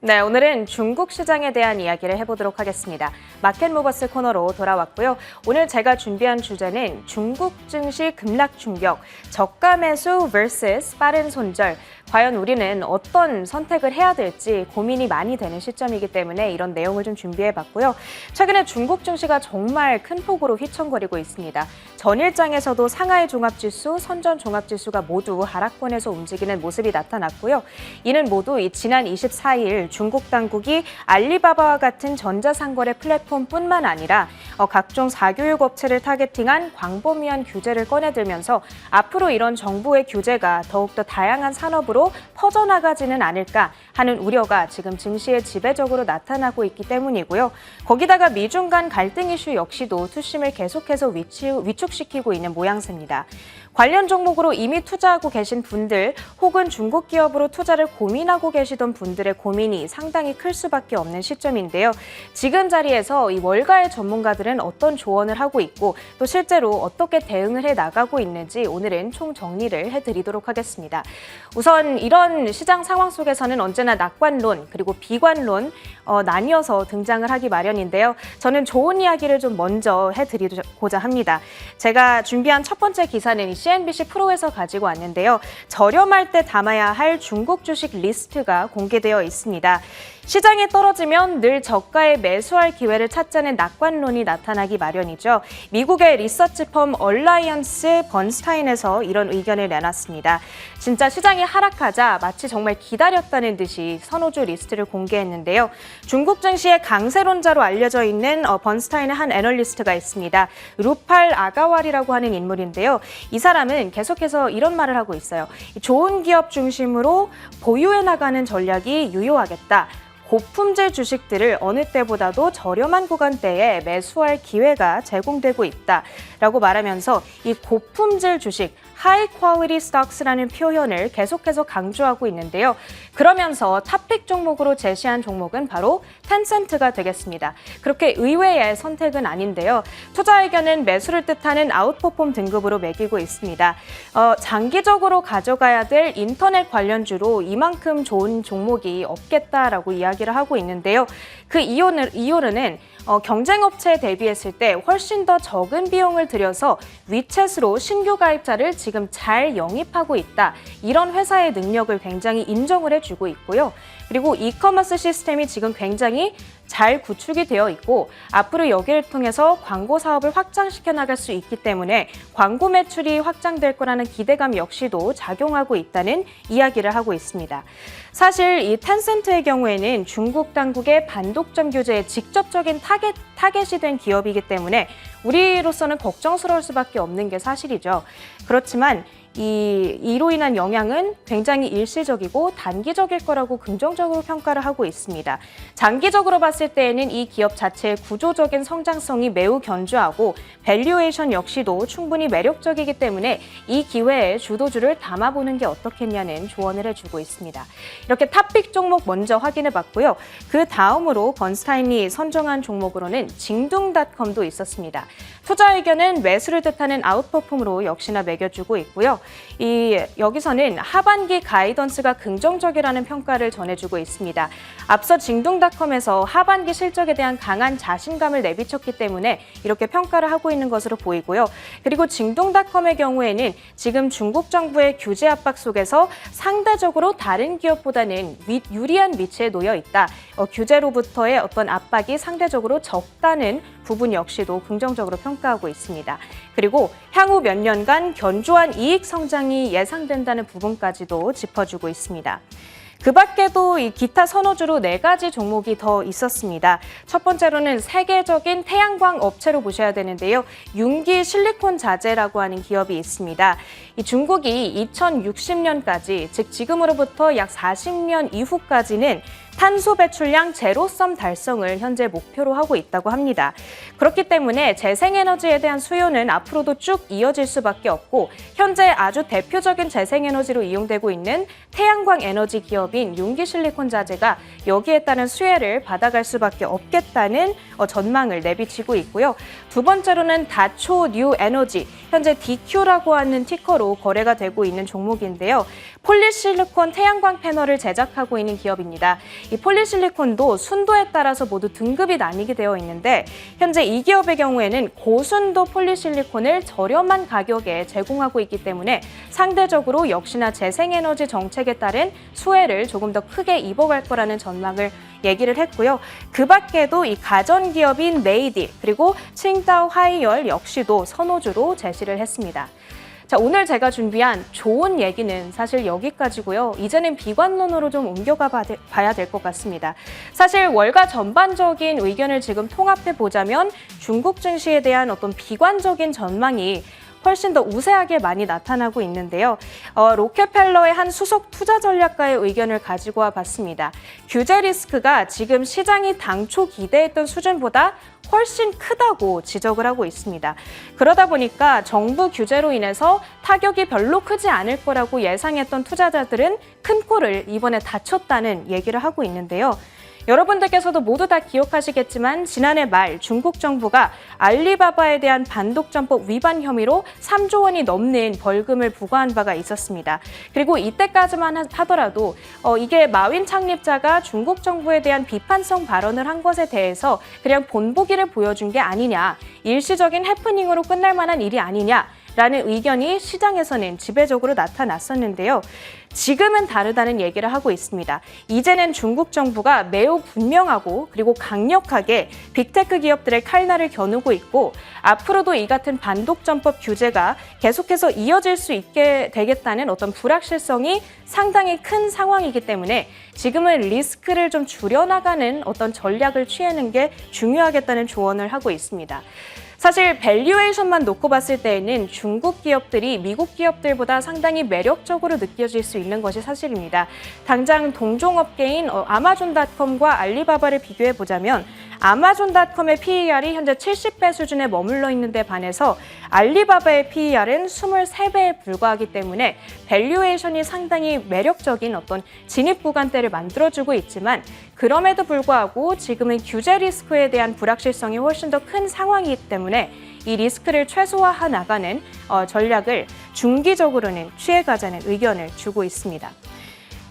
네, 오늘은 중국 시장에 대한 이야기를 해보도록 하겠습니다. 마켓 모버스 코너로 돌아왔고요. 오늘 제가 준비한 주제는 중국 증시 급락 충격, 저가 매수 vs 빠른 손절. 과연 우리는 어떤 선택을 해야 될지 고민이 많이 되는 시점이기 때문에 이런 내용을 좀 준비해봤고요. 최근에 중국 증시가 정말 큰 폭으로 휘청거리고 있습니다. 전일장에서도 상하이 종합지수, 선전 종합지수가 모두 하락권에서 움직이는 모습이 나타났고요. 이는 모두 지난 24일 중국 당국이 알리바바와 같은 전자상거래 플랫폼뿐만 아니라 각종 사교육 업체를 타겟팅한 광범위한 규제를 꺼내들면서 앞으로 이런 정부의 규제가 더욱더 다양한 산업으로 퍼져나가지는 않을까 하는 우려가 지금 증시에 지배적으로 나타나고 있기 때문이고요. 거기다가 미중 간 갈등 이슈 역시도 투심을 계속해서 위축시키고 있는 모양새입니다. 관련 종목으로 이미 투자하고 계신 분들 혹은 중국 기업으로 투자를 고민하고 계시던 분들의 고민이 상당히 클 수밖에 없는 시점인데요. 지금 자리에서 이 월가의 전문가들은 어떤 조언을 하고 있고 또 실제로 어떻게 대응을 해 나가고 있는지 오늘은 총 정리를 해드리도록 하겠습니다. 우선 이런 시장 상황 속에서는 언제나 낙관론 그리고 비관론 나뉘어서 등장을 하기 마련인데요. 저는 좋은 이야기를 좀 먼저 해드리고자 합니다. 제가 준비한 첫 번째 기사는 CNBC 프로에서 가지고 왔는데요. 저렴할 때 담아야 할 중국 주식 리스트가 공개되어 있습니다. 시장이 떨어지면 늘 저가에 매수할 기회를 찾자는 낙관론이 나타나기 마련이죠. 미국의 리서치펌 얼라이언스 번스타인에서 이런 의견을 내놨습니다. 진짜 시장이 하락하자 마치 정말 기다렸다는 듯이 선호주 리스트를 공개했는데요. 중국 증시의 강세론자로 알려져 있는 번스타인의 한 애널리스트가 있습니다. 루팔 아가왈이라고 하는 인물인데요. 이 사람은 계속해서 이런 말을 하고 있어요. 좋은 기업 중심으로 보유해 나가는 전략이 유효하겠다. 고품질 주식들을 어느 때보다도 저렴한 구간대에 매수할 기회가 제공되고 있다라고 말하면서 이 고품질 주식, 하이 퀄리티 스톡스라는 표현을 계속해서 강조하고 있는데요. 그러면서 탑픽 종목으로 제시한 종목은 바로 텐센트가 되겠습니다. 그렇게 의외의 선택은 아닌데요. 투자 의견은 매수를 뜻하는 아웃퍼폼 등급으로 매기고 있습니다. 장기적으로 가져가야 될 인터넷 관련주로 이만큼 좋은 종목이 없겠다라고 이야기를 하고 있는데요. 그 이유는 경쟁업체에 대비했을 때 훨씬 더 적은 비용을 들여서 위챗으로 신규 가입자를 지금 잘 영입하고 있다. 이런 회사의 능력을 굉장히 인정을 해주고 있고요. 그리고 이커머스 시스템이 지금 굉장히 잘 구축이 되어 있고 앞으로 여기를 통해서 광고 사업을 확장시켜 나갈 수 있기 때문에 광고 매출이 확장될 거라는 기대감 역시도 작용하고 있다는 이야기를 하고 있습니다. 사실 이 텐센트의 경우에는 중국 당국의 반독점 규제에 직접적인 타겟이 된 기업이기 때문에 우리로서는 걱정스러울 수밖에 없는 게 사실이죠. 그렇지만 이로 인한 영향은 굉장히 일시적이고 단기적일 거라고 긍정적으로 평가를 하고 있습니다. 장기적으로 봤을 때에는 이 기업 자체의 구조적인 성장성이 매우 견조하고 밸류에이션 역시도 충분히 매력적이기 때문에 이 기회에 주도주를 담아보는 게 어떻겠냐는 조언을 해주고 있습니다. 이렇게 탑픽 종목 먼저 확인해 봤고요. 그 다음으로 번스타인이 선정한 종목으로는 징둥닷컴도 있었습니다. 투자 의견은 매수를 뜻하는 아웃퍼폼으로 역시나 매겨주고 있고요. 여기서는 하반기 가이던스가 긍정적이라는 평가를 전해주고 있습니다. 앞서 징둥닷컴에서 하반기 실적에 대한 강한 자신감을 내비쳤기 때문에 이렇게 평가를 하고 있는 것으로 보이고요. 그리고 징둥닷컴의 경우에는 지금 중국 정부의 규제 압박 속에서 상대적으로 다른 기업보다는 유리한 위치에 놓여 있다. 규제로부터의 어떤 압박이 상대적으로 적다는 부분 역시도 긍정적으로 평가하고 있습니다. 그리고 향후 몇 년간 견조한 이익 성장이 예상된다는 부분까지도 짚어주고 있습니다. 그 밖에도 이 기타 선호주로 4가지 종목이 더 있었습니다. 첫 번째로는 세계적인 태양광 업체로 보셔야 되는데요. 융기 실리콘 자재라고 하는 기업이 있습니다. 이 중국이 2060년까지, 즉 지금으로부터 약 40년 이후까지는 탄소 배출량 제로섬 달성을 현재 목표로 하고 있다고 합니다. 그렇기 때문에 재생에너지에 대한 수요는 앞으로도 쭉 이어질 수밖에 없고 현재 아주 대표적인 재생에너지로 이용되고 있는 태양광 에너지 기업인 융기실리콘 자재가 여기에 따른 수혜를 받아갈 수밖에 없겠다는 전망을 내비치고 있고요. 두 번째로는 다초 뉴 에너지, 현재 DQ라고 하는 티커로 거래가 되고 있는 종목인데요. 폴리실리콘 태양광 패널을 제작하고 있는 기업입니다. 이 폴리실리콘도 순도에 따라서 모두 등급이 나뉘게 되어 있는데 현재 이 기업의 경우에는 고순도 폴리실리콘을 저렴한 가격에 제공하고 있기 때문에 상대적으로 역시나 재생에너지 정책에 따른 수혜를 조금 더 크게 입어갈 거라는 전망을 얘기를 했고요. 그 밖에도 이 가전기업인 메이디 그리고 칭다오 하이얼 역시도 선호주로 제시를 했습니다. 자, 오늘 제가 준비한 좋은 얘기는 사실 여기까지고요. 이제는 비관론으로 좀 옮겨가 봐야 될 것 같습니다. 사실 월가 전반적인 의견을 지금 통합해 보자면 중국 증시에 대한 어떤 비관적인 전망이 훨씬 더 우세하게 많이 나타나고 있는데요. 로켓펠러의 한 수석 투자 전략가의 의견을 가지고 와봤습니다. 규제 리스크가 지금 시장이 당초 기대했던 수준보다 훨씬 크다고 지적을 하고 있습니다. 그러다 보니까 정부 규제로 인해서 타격이 별로 크지 않을 거라고 예상했던 투자자들은 큰 코를 이번에 다쳤다는 얘기를 하고 있는데요. 여러분들께서도 모두 다 기억하시겠지만 지난해 말 중국 정부가 알리바바에 대한 반독점법 위반 혐의로 3조 원이 넘는 벌금을 부과한 바가 있었습니다. 그리고 이때까지만 하더라도 이게 마윈 창립자가 중국 정부에 대한 비판성 발언을 한 것에 대해서 그냥 본보기를 보여준 게 아니냐, 일시적인 해프닝으로 끝날 만한 일이 아니냐 라는 의견이 시장에서는 지배적으로 나타났었는데요. 지금은 다르다는 얘기를 하고 있습니다. 이제는 중국 정부가 매우 분명하고 그리고 강력하게 빅테크 기업들의 칼날을 겨누고 있고 앞으로도 이 같은 반독점법 규제가 계속해서 이어질 수 있게 되겠다는 어떤 불확실성이 상당히 큰 상황이기 때문에 지금은 리스크를 좀 줄여나가는 어떤 전략을 취하는 게 중요하겠다는 조언을 하고 있습니다. 사실 밸류에이션만 놓고 봤을 때에는 중국 기업들이 미국 기업들보다 상당히 매력적으로 느껴질 수 있는 것이 사실입니다. 당장 동종업계인 아마존닷컴과 알리바바를 비교해 보자면 아마존닷컴의 PER이 현재 70배 수준에 머물러 있는 데 반해서 알리바바의 PER은 23배에 불과하기 때문에 밸류에이션이 상당히 매력적인 어떤 진입 구간대를 만들어주고 있지만 그럼에도 불구하고 지금은 규제 리스크에 대한 불확실성이 훨씬 더 큰 상황이기 때문에 이 리스크를 최소화해 나가는 전략을 중기적으로는 취해가자는 의견을 주고 있습니다.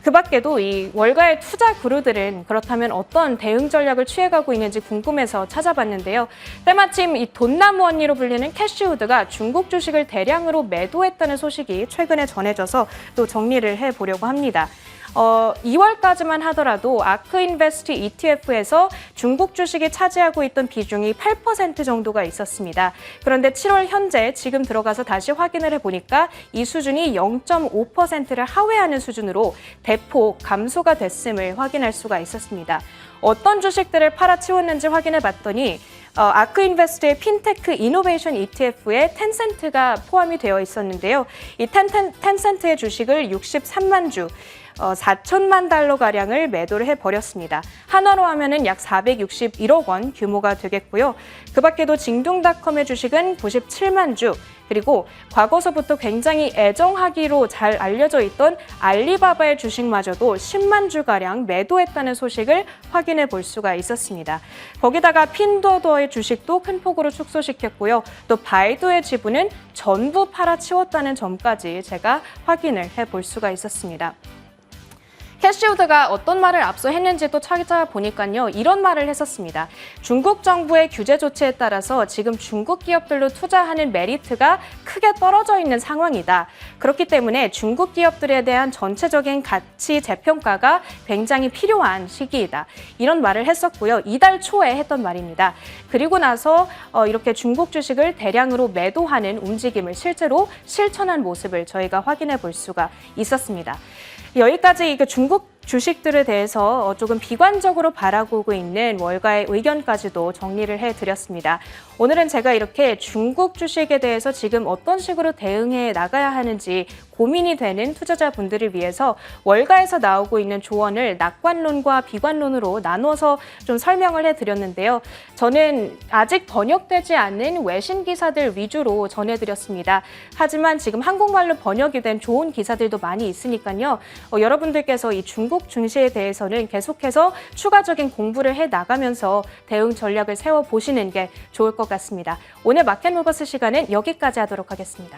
그 밖에도 이 월가의 투자 그루들은 그렇다면 어떤 대응 전략을 취해가고 있는지 궁금해서 찾아봤는데요. 때마침 이 돈나무 언니로 불리는 캐시우드가 중국 주식을 대량으로 매도했다는 소식이 최근에 전해져서 또 정리를 해보려고 합니다. 2월까지만 하더라도 아크인베스트 ETF에서 중국 주식이 차지하고 있던 비중이 8% 정도가 있었습니다. 그런데 7월 현재 지금 들어가서 다시 확인을 해보니까 이 수준이 0.5%를 하회하는 수준으로 대폭 감소가 됐음을 확인할 수가 있었습니다. 어떤 주식들을 팔아치웠는지 확인해 봤더니 아크인베스트의 핀테크 이노베이션 ETF에 텐센트가 포함이 되어 있었는데요. 이 텐센트의 주식을 63만 주, 4천만 달러가량을 매도를 해버렸습니다. 한화로 하면은 약 461억 원 규모가 되겠고요. 그 밖에도 징둥닷컴의 주식은 97만 주, 그리고 과거서부터 굉장히 애정하기로 잘 알려져 있던 알리바바의 주식마저도 10만 주가량 매도했다는 소식을 확인해 볼 수가 있었습니다. 거기다가 핀도어의 주식도 큰 폭으로 축소시켰고요. 또 바이두의 지분은 전부 팔아치웠다는 점까지 제가 확인을 해 볼 수가 있었습니다. 캐시우드가 어떤 말을 앞서 했는지 또 찾아보니까요. 이런 말을 했었습니다. 중국 정부의 규제 조치에 따라서 지금 중국 기업들로 투자하는 메리트가 크게 떨어져 있는 상황이다. 그렇기 때문에 중국 기업들에 대한 전체적인 가치 재평가가 굉장히 필요한 시기이다. 이런 말을 했었고요. 이달 초에 했던 말입니다. 그리고 나서 이렇게 중국 주식을 대량으로 매도하는 움직임을 실제로 실천한 모습을 저희가 확인해 볼 수가 있었습니다. 여기까지 중국 주식들에 대해서 조금 비관적으로 바라보고 있는 월가의 의견까지도 정리를 해드렸습니다. 오늘은 제가 이렇게 중국 주식에 대해서 지금 어떤 식으로 대응해 나가야 하는지 고민이 되는 투자자분들을 위해서 월가에서 나오고 있는 조언을 낙관론과 비관론으로 나눠서 좀 설명을 해드렸는데요. 저는 아직 번역되지 않은 외신 기사들 위주로 전해드렸습니다. 하지만 지금 한국말로 번역이 된 좋은 기사들도 많이 있으니까요. 여러분들께서 이 중국 증시에 대해서는 계속해서 추가적인 공부를 해 나가면서 대응 전략을 세워보시는 게 좋을 것 같습니다. 오늘 마켓 무버스 시간은 여기까지 하도록 하겠습니다.